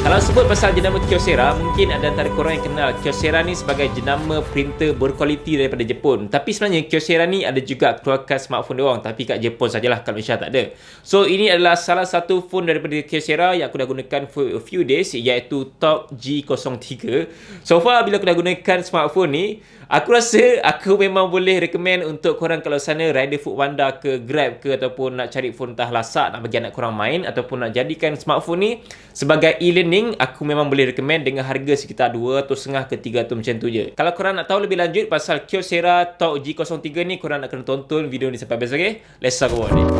Kalau sebut pasal jenama Kyocera, mungkin ada antara korang yang kenal Kyocera ni sebagai jenama printer berkualiti daripada Jepun. Tapi sebenarnya Kyocera ni ada juga keluarkan smartphone diorang, tapi kat Jepun sajalah, kat Malaysia tak ada. So ini adalah salah satu phone daripada Kyocera yang aku dah gunakan for a few days, iaitu TOG G03. So far bila aku dah gunakan smartphone ni, aku rasa aku memang boleh recommend untuk korang kalau sana rider Foodpanda ke Grab ke, ataupun nak cari phone entah lasak nak bagi anak korang main, ataupun nak jadikan smartphone ni sebagai e-learning, aku memang boleh recommend dengan harga sekitar 250 ke 300 macam tu je. Kalau korang nak tahu lebih lanjut pasal Kyocera TOG G03 ni, korang nak kena tonton video ni sampai habis, okay? Let's talk about it.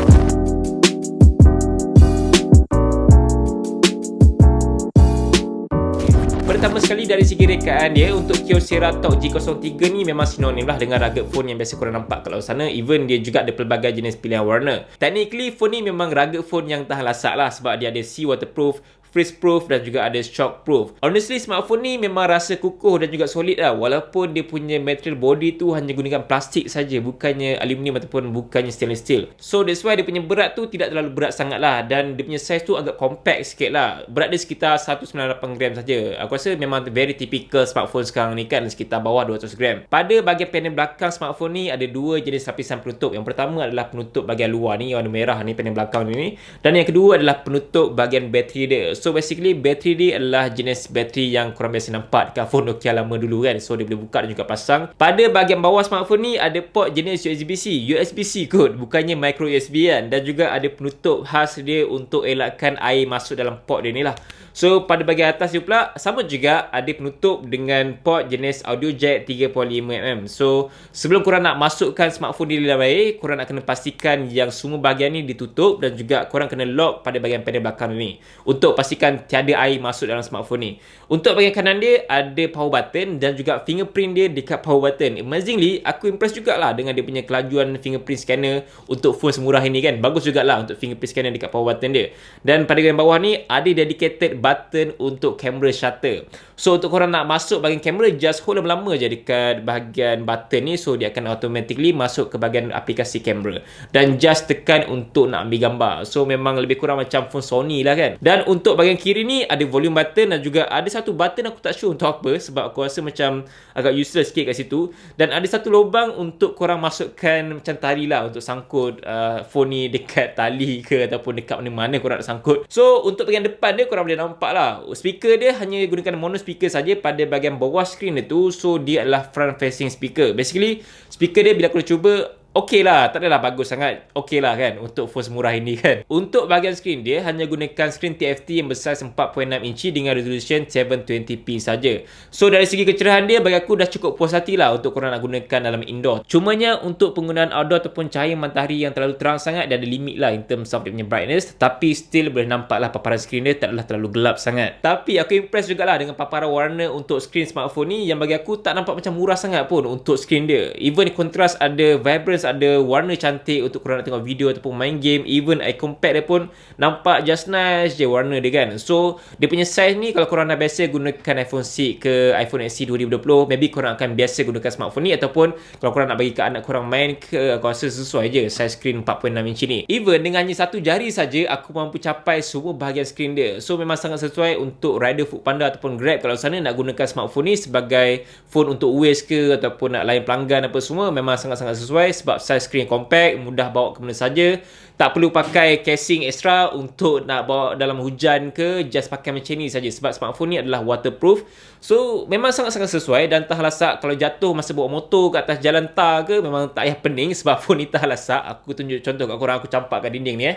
Pertama sekali dari segi rekaan dia, untuk Kyocera TOG G03 ni memang sinonim lah dengan rugged phone yang biasa korang nampak kalau sana. Even dia juga ada pelbagai jenis pilihan warna. Technically phone ni memang rugged phone yang tahan lasak lah, sebab dia ada sea waterproof, freeze proof dan juga ada shock proof. Honestly smartphone ni memang rasa kukuh dan juga solid lah, walaupun dia punya material body tu hanya gunakan plastik saja, bukannya aluminium ataupun bukannya stainless steel. So that's why dia punya berat tu tidak terlalu berat sangat lah, dan dia punya size tu agak compact sikit lah. Berat dia sekitar 198 gram saja. Aku rasa memang very typical smartphone sekarang ni kan, sekitar bawah 200 gram. Pada bahagian panel belakang smartphone ni ada dua jenis lapisan penutup. Yang pertama adalah penutup bahagian luar ni, warna merah ni, panel belakang ni, dan yang kedua adalah penutup bahagian bateri dia. So basically bateri dia adalah jenis bateri yang korang biasa nampak dekat phone Nokia lama dulu kan. So dia boleh buka dan juga pasang. Pada bahagian bawah smartphone ni ada port jenis USB-C kot, bukannya micro USB kan. Dan juga ada penutup khas dia untuk elakkan air masuk dalam port dia ni lah. So pada bahagian atas dia pula sama juga ada penutup dengan port jenis audio jack 3.5mm. So sebelum korang nak masukkan smartphone di dalam air, korang nak kena pastikan yang semua bahagian ni ditutup, dan juga korang kena lock pada bahagian panel belakang ni untuk pastikan tiada air masuk dalam smartphone ni. Untuk bahagian kanan dia ada power button dan juga fingerprint dia dekat power button. Amazingly, aku impress jugalah dengan dia punya kelajuan fingerprint scanner untuk phone semurah ini kan. Bagus jugalah untuk fingerprint scanner dekat power button dia. Dan pada bahagian bawah ni ada dedicated button untuk camera shutter. So untuk korang nak masuk bahagian kamera, just hold lama-lama je dekat bahagian button ni. So dia akan automatically masuk ke bahagian aplikasi kamera, dan just tekan untuk nak ambil gambar. So memang lebih kurang macam phone Sony lah kan. Dan untuk bahagian kiri ni ada volume button, dan juga ada satu button aku tak sure untuk apa, sebab aku rasa macam agak useless sikit kat situ. Dan ada satu lubang untuk korang masukkan macam tali lah, untuk sangkut phone ni dekat tali ke ataupun dekat mana-mana korang nak sangkut. So untuk bahagian depan dia korang boleh nampak lah, speaker dia hanya gunakan mono speaker saja pada bahagian bawah skrin dia tu. So dia adalah front facing speaker. Basically speaker dia bila aku cuba, okey lah, tak adalah bagus sangat, okey lah kan untuk phone semurah ini kan. Untuk bahagian skrin dia hanya gunakan skrin TFT yang besar 4.6 inci dengan resolution 720p saja. So dari segi kecerahan dia bagi aku dah cukup puas hati lah untuk korang nak gunakan dalam indoor. Cumanya untuk penggunaan outdoor ataupun cahaya matahari yang terlalu terang sangat, dia ada limit lah in terms of dia punya brightness. Tapi still boleh nampak lah paparan skrin dia taklah terlalu gelap sangat. Tapi aku impress jugalah dengan paparan warna untuk skrin smartphone ni, yang bagi aku tak nampak macam murah sangat pun untuk skrin dia. Even kontras ada, vibrance ada, warna cantik untuk korang nak tengok video ataupun main game. Even eye compact dia pun nampak just nice je warna dia kan. So dia punya size ni kalau korang dah biasa gunakan iPhone 6 ke iPhone SE 2020, maybe korang akan biasa gunakan smartphone ni. Ataupun kalau korang nak bagi ke anak korang main ke, aku rasa sesuai je size screen 4.6 inci ni. Even dengan hanya satu jari saja aku mampu capai semua bahagian skrin dia. So memang sangat sesuai untuk rider Foodpanda ataupun Grab kalau sana nak gunakan smartphone ni sebagai phone untuk waste ke ataupun nak layan pelanggan apa semua. Memang sangat-sangat sesuai sebab size screen compact, mudah bawa ke mana saja. Tak perlu pakai casing extra untuk nak bawa dalam hujan ke, just pakai macam ni saja sebab smartphone ni adalah waterproof. So memang sangat-sangat sesuai, dan tahan lasak kalau jatuh masa bawa motor ke atas jalan tar ke, memang tak payah pening sebab phone ni tahan lasak. Aku tunjuk contoh kat korang, aku campak kat dinding ni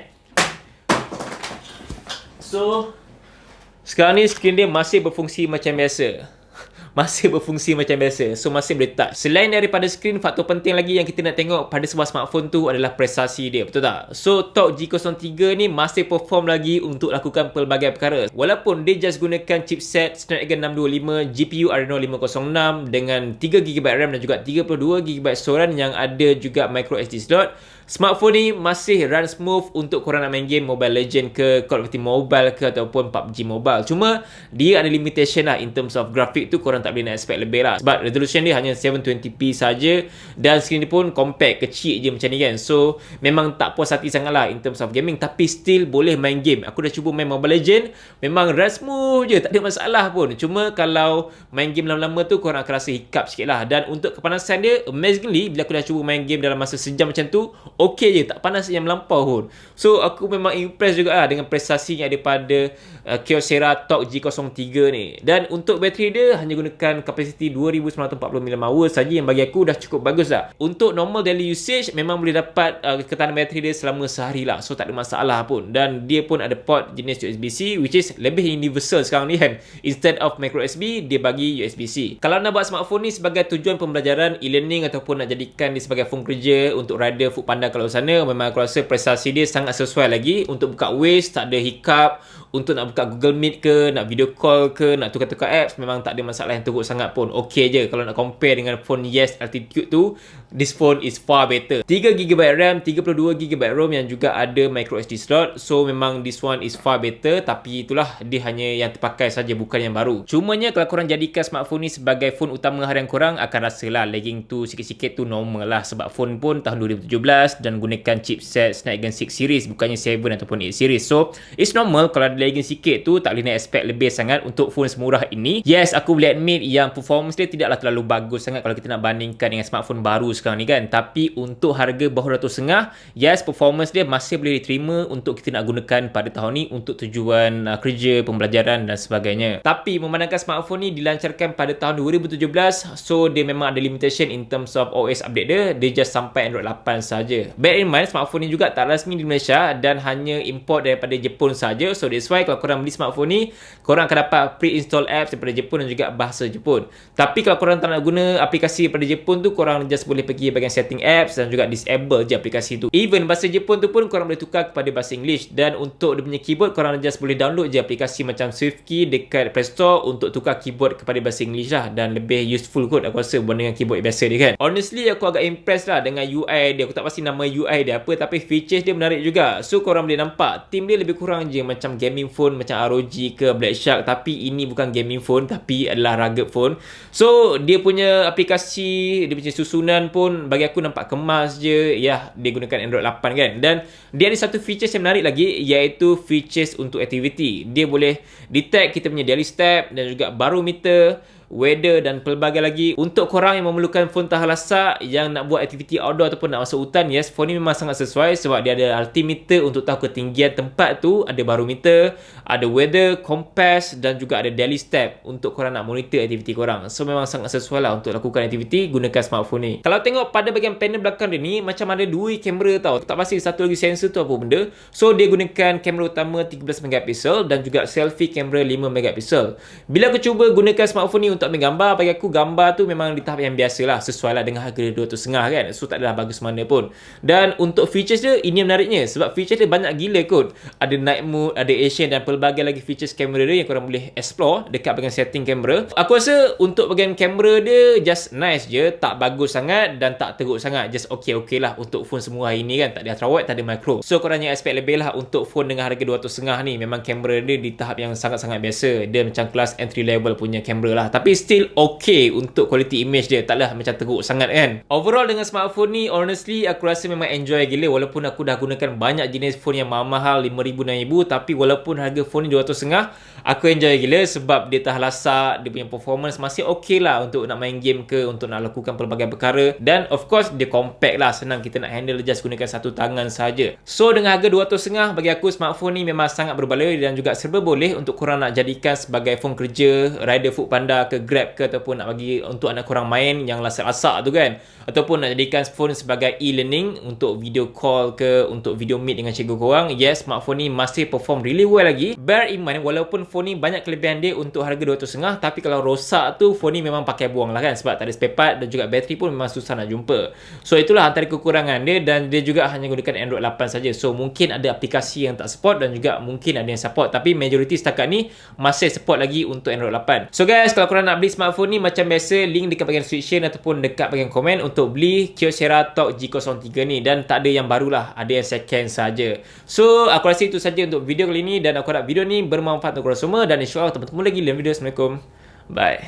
So sekarang ni skrin dia masih berfungsi macam biasa. Masih berfungsi macam biasa. So masih boleh touch. Selain daripada skrin, faktor penting lagi yang kita nak tengok pada sebuah smartphone tu adalah prestasi dia, betul tak? So TOG G03 ni masih perform lagi untuk lakukan pelbagai perkara. Walaupun dia just gunakan chipset Snapdragon 625, GPU Adreno 506 dengan 3GB RAM dan juga 32GB storan yang ada juga micro SD slot. smartphone ni masih run smooth untuk korang nak main game Mobile Legend ke, Call of Duty Mobile ke, ataupun PUBG Mobile. Cuma dia ada limitation lah in terms of grafik tu, korang tak boleh nak expect lebih lah. Sebab resolution dia hanya 720p saja dan screen dia pun compact, kecil je macam ni kan. So memang tak puas hati sangat lah in terms of gaming, tapi still boleh main game. Aku dah cuba main Mobile Legend, memang run smooth je, tak ada masalah pun. Cuma kalau main game lama-lama tu korang akan rasa hiccup sikit lah. Dan untuk kepanasan dia, amazingly bila aku dah cuba main game dalam masa sejam macam tu, okey je, tak panas yang melampau pun. So aku memang impress juga lah dengan prestasinya daripada Kyocera TOG G03 ni. Dan untuk bateri dia hanya gunakan kapasiti 2940 mAh saja, yang bagi aku dah cukup bagus lah. Untuk normal daily usage memang boleh dapat ketahanan bateri dia selama sehari lah. So tak ada masalah pun. Dan dia pun ada port jenis USB-C, which is lebih universal sekarang ni kan. Instead of micro USB, dia bagi USB-C. Kalau nak buat smartphone ni sebagai tujuan pembelajaran, e-learning, ataupun nak jadikan dia sebagai phone kerja untuk rider Foodpanda kalau sana, memang aku rasa prestasi dia sangat sesuai lagi untuk buka Waze, tak ada hiccup. Untuk nak buka Google Meet ke, nak video call ke, nak tukar-tukar apps, memang tak ada masalah yang teruk sangat pun. Okey je. Kalau nak compare dengan phone Yes Altitude tu, this phone is far better. 3GB RAM, 32GB ROM yang juga ada micro SD slot. So memang this one is far better, tapi itulah dia hanya yang terpakai saja, bukan yang baru. Cumanya kalau korang jadikan smartphone ni sebagai phone utama harian korang, akan rasalah lagging tu sikit-sikit tu normal lah, sebab phone pun tahun 2017 dan gunakan chipset Snapdragon 6 series, bukannya 7 ataupun 8 series. So it's normal kalau ada lagging sikit tu, tak boleh nak expect lebih sangat untuk phone semurah ini. Yes, aku boleh admit yang performance dia tidaklah terlalu bagus sangat kalau kita nak bandingkan dengan smartphone baru sekarang ni kan. Tapi untuk harga bawah 250, yes, performance dia masih boleh diterima untuk kita nak gunakan pada tahun ni untuk tujuan kerja, pembelajaran dan sebagainya. Tapi memandangkan smartphone ni dilancarkan pada tahun 2017, so dia memang ada limitation in terms of OS update dia. Dia just sampai Android 8 saja. Bear in mind, smartphone ni juga tak rasmi di Malaysia dan hanya import daripada Jepun saja. So that's why kalau korang beli smartphone ni, korang akan dapat pre-install apps daripada Jepun dan juga bahasa Jepun. Tapi kalau korang tak nak guna aplikasi daripada Jepun tu, korang just boleh pergi bahagian setting apps dan juga disable je aplikasi tu. Even bahasa Jepun tu pun korang boleh tukar kepada bahasa English. Dan untuk dia punya keyboard, korang just boleh download je aplikasi macam SwiftKey dekat Play Store untuk tukar keyboard kepada bahasa English lah. Dan lebih useful kot aku rasa berbanding dengan keyboard biasa dia kan. Honestly, aku agak impressed lah dengan UI dia. Aku tak pasti nama UI dia apa, tapi features dia menarik juga. So korang boleh nampak tim dia lebih kurang je macam gaming phone, macam ROG ke Black Shark. Tapi ini bukan gaming phone, tapi adalah rugged phone. So dia punya aplikasi, dia punya susunan pun bagi aku nampak kemas je. Ya, dia gunakan Android 8 kan. Dan dia ada satu features yang menarik lagi, iaitu features untuk activity. Dia boleh detect kita punya daily step dan juga barometer, weather dan pelbagai lagi. Untuk korang yang memerlukan phone tahan lasak, yang nak buat aktiviti outdoor ataupun nak masuk hutan, yes, phone ni memang sangat sesuai sebab dia ada altimeter untuk tahu ketinggian tempat tu, ada barometer, ada weather, compass dan juga ada daily step untuk korang nak monitor aktiviti korang. So memang sangat sesuai lah untuk lakukan aktiviti gunakan smartphone ni. Kalau tengok pada bahagian panel belakang dia ni, macam ada dua kamera tau. Tak pasti satu lagi sensor tu apa benda. So dia gunakan kamera utama 13MP dan juga selfie kamera 5MP. Bila aku cuba gunakan smartphone ni untuk ambil gambar, bagi aku gambar tu memang di tahap yang biasa lah, sesuai lah dengan harga 250 kan. So tak adalah bagus mana pun. Dan untuk features dia, ini yang menariknya sebab features dia banyak gila kot. Ada night mode, ada Asian dan pelbagai lagi features kamera dia yang korang boleh explore dekat bahagian setting kamera. Aku rasa untuk bahagian kamera dia just nice je, tak bagus sangat dan tak teruk sangat, just okay lah untuk phone semua hari ni kan. Tak ada ultrawide, tak ada macro. So korang yang expect lebih lah untuk phone dengan harga 250 ni. Memang kamera dia di tahap yang sangat-sangat biasa. Dia macam kelas entry level punya kamera lah, tapi still okay untuk quality image dia. Taklah macam teruk sangat kan. Overall dengan smartphone ni, honestly aku rasa memang enjoy gila. Walaupun aku dah gunakan banyak jenis phone yang mahal-mahal 5,000, 6,000, tapi walaupun harga phone ni 250, aku enjoy gila sebab dia tahan lasak, dia punya performance masih okay lah untuk nak main game ke, untuk nak lakukan pelbagai perkara. Dan of course dia compact lah, senang kita nak handle, just gunakan satu tangan saja. So dengan harga 250, bagi aku smartphone ni memang sangat berbaloi dan juga serba boleh untuk korang nak jadikan sebagai phone kerja, rider Foodpanda ke, Grab ke, ataupun nak bagi untuk anak korang main yang lasak-lasak tu kan, ataupun nak jadikan phone sebagai e-learning untuk video call ke, untuk video meet dengan cikgu korang. Yes, smartphone ni masih perform really well lagi. Bear in mind, walaupun phone ni banyak kelebihan dia untuk harga 250, tapi kalau rosak tu phone ni memang pakai buang lah kan, sebab tak ada spare part dan juga bateri pun memang susah nak jumpa. So itulah antara kekurangan dia. Dan dia juga hanya gunakan Android 8 saja. So mungkin ada aplikasi yang tak support dan juga mungkin ada yang support, tapi majoriti setakat ni masih support lagi untuk Android 8. So guys, kalau korang korang nak beli smartphone ni macam biasa, link dekat bahagian description ataupun dekat bahagian komen untuk beli Kyocera Talk G03 ni. Dan tak ada yang baru lah, ada yang second saja. So aku rasa itu saja untuk video kali ni, dan aku harap video ni bermanfaat untuk korang semua, dan insyaAllah kita bertemu lagi dalam video. Assalamualaikum, bye.